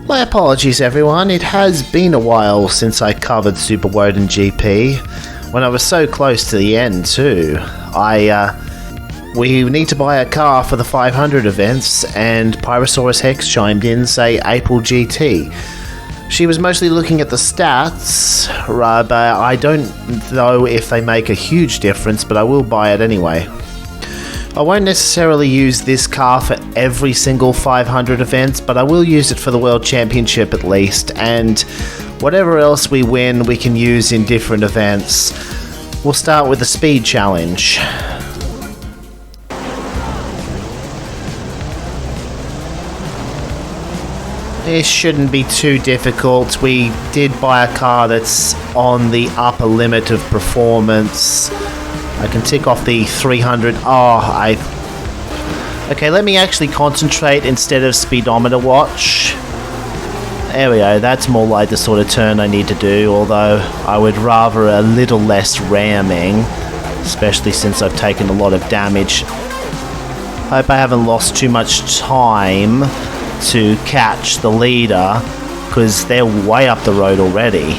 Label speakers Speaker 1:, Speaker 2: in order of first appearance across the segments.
Speaker 1: My apologies everyone, it has been a while since I covered Super Woden GP, when I was so close to the end too. We need to buy a car for the 500 events, and Pyrosaurus Hex chimed in, say April GT. She was mostly looking at the stats, but I don't know if they make a huge difference, but I will buy it anyway. I won't necessarily use this car for every single 500 events, but I will use it for the World Championship at least, and whatever else we win we can use in different events. We'll start with the Speed Challenge. This shouldn't be too difficult. We did buy a car that's on the upper limit of performance. I can tick off the 300. Okay, let me actually concentrate instead of speedometer watch. There we go, that's more like the sort of turn I need to do, although I would rather a little less ramming, especially since I've taken a lot of damage. Hope I haven't lost too much time to catch the leader, because they're way up the road already.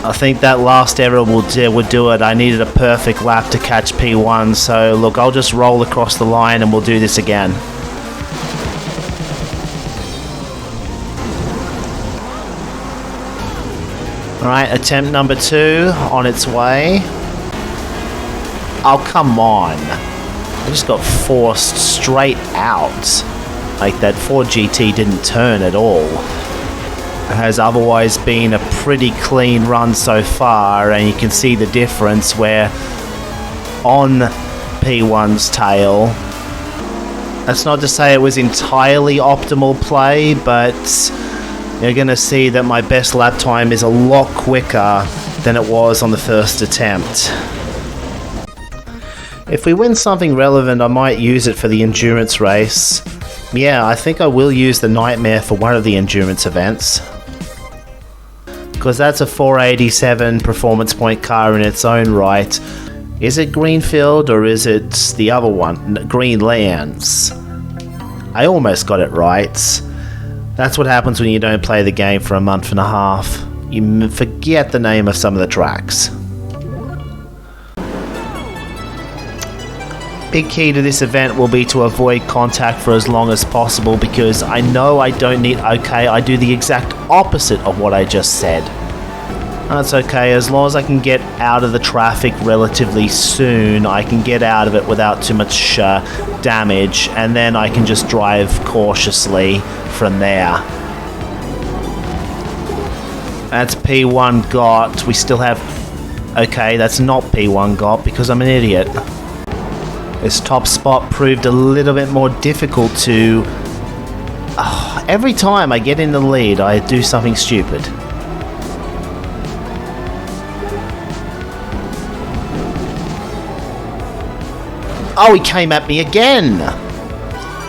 Speaker 1: I think that last error would do it. I needed a perfect lap to catch P1, so look, I'll just roll across the line and we'll do this again. Alright, attempt number 2 on its way. Oh, come on. I just got forced straight out. Like, that Ford GT didn't turn at all. It has otherwise been a pretty clean run so far, and you can see the difference where on P1's tail, that's not to say it was entirely optimal play, but you're going to see that my best lap time is a lot quicker than it was on the first attempt. If we win something relevant, I might use it for the endurance race. Yeah, I think I will use the Nightmare for one of the endurance events, because that's a 487 performance point car in its own right. Is it Greenfield or is it the other one, Greenlands? I almost got it right. That's what happens when you don't play the game for a month and a half. You forget the name of some of the tracks. Big key to this event will be to avoid contact for as long as possible, because I know I don't need... Okay, I do the exact opposite of what I just said. That's okay, as long as I can get out of the traffic relatively soon, I can get out of it without too much damage, and then I can just drive cautiously from there. That's P1 got. We still have... Okay, that's not P1 got because I'm an idiot. This top spot proved a little bit more difficult to... every time I get in the lead, I do something stupid. Oh, he came at me again!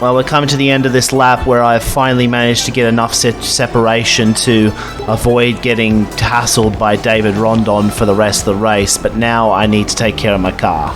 Speaker 1: Well, we're coming to the end of this lap where I've finally managed to get enough separation to avoid getting hassled by David Rondon for the rest of the race, but now I need to take care of my car.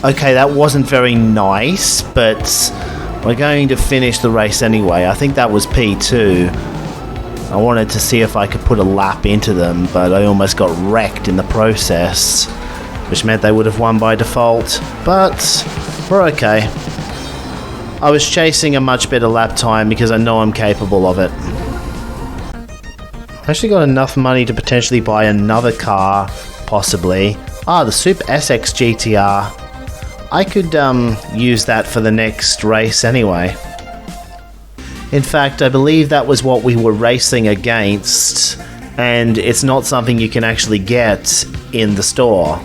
Speaker 1: Okay, that wasn't very nice, but we're going to finish the race anyway. I think that was P2. I wanted to see if I could put a lap into them, but I almost got wrecked in the process, which meant they would have won by default, but we're okay. I was chasing a much better lap time because I know I'm capable of it. I actually got enough money to potentially buy another car, possibly. Ah, the Super SX GTR. I could use that for the next race anyway. In fact, I believe that was what we were racing against, and it's not something you can actually get in the store.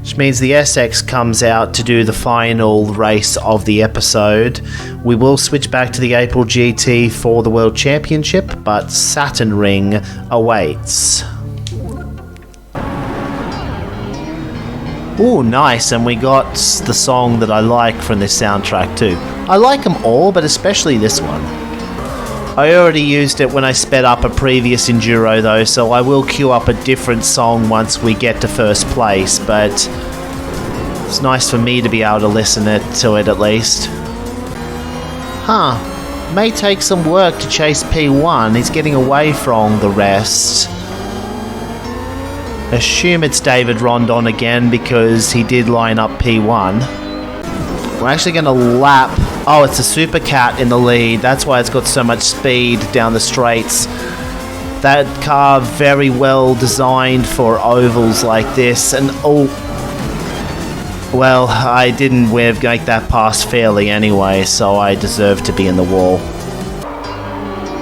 Speaker 1: Which means the SX comes out to do the final race of the episode. We will switch back to the April GT for the World Championship, but Saturn Ring awaits. Ooh, nice, and we got the song that I like from this soundtrack too. I like them all, but especially this one. I already used it when I sped up a previous Enduro though, so I will queue up a different song once we get to first place, but it's nice for me to be able to listen to it at least. Huh, may take some work to chase P1, he's getting away from the rest. Assume it's David Rondon again because he did line up P1. We're actually going to lap... Oh, it's a Super Cat in the lead. That's why it's got so much speed down the straights. That car very well designed for ovals like this. And oh... Well, I didn't make that pass fairly anyway, so I deserve to be in the wall.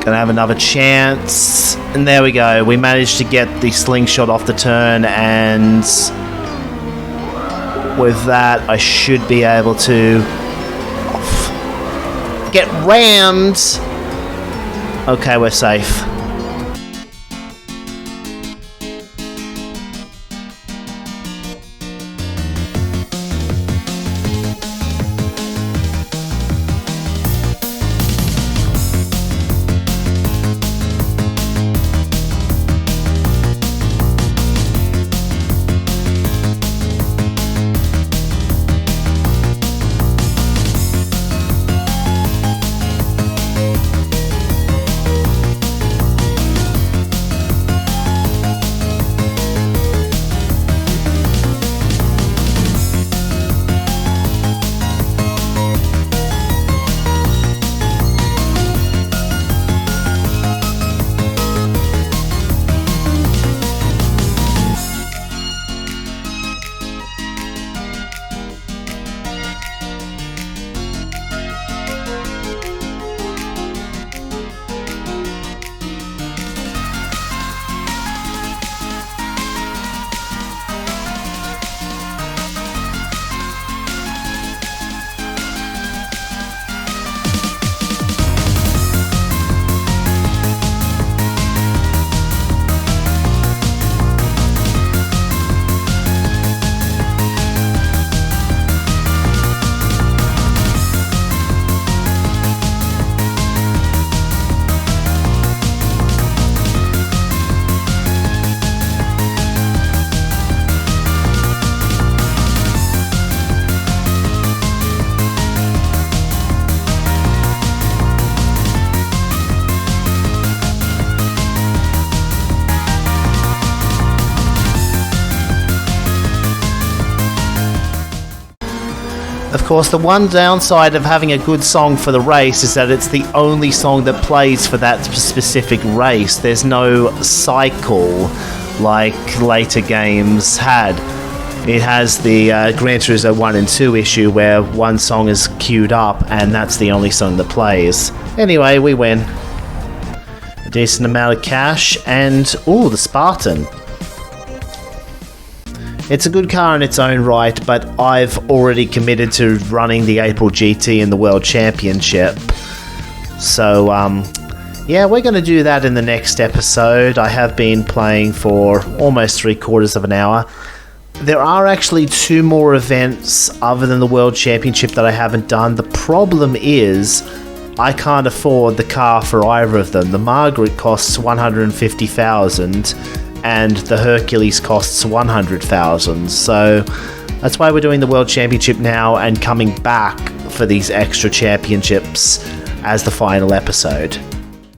Speaker 1: Gonna have another chance. And there we go. We managed to get the slingshot off the turn, and... with that, I should be able to get rammed. Okay, we're safe. Of course, the one downside of having a good song for the race is that it's the only song that plays for that specific race. There's no cycle like later games had. It has the Gran Turismo 1 and 2 issue where one song is queued up and that's the only song that plays. Anyway, we win. A decent amount of cash and, ooh, the Spartan. It's a good car in its own right, but I've already committed to running the April GT in the World Championship. So, yeah, we're going to do that in the next episode. I have been playing for almost 3/4 of an hour. There are actually 2 more events other than the World Championship that I haven't done. The problem is I can't afford the car for either of them. The Margaret costs $150,000 and the Hercules costs 100,000. So that's why we're doing the World Championship now and coming back for these extra championships as the final episode.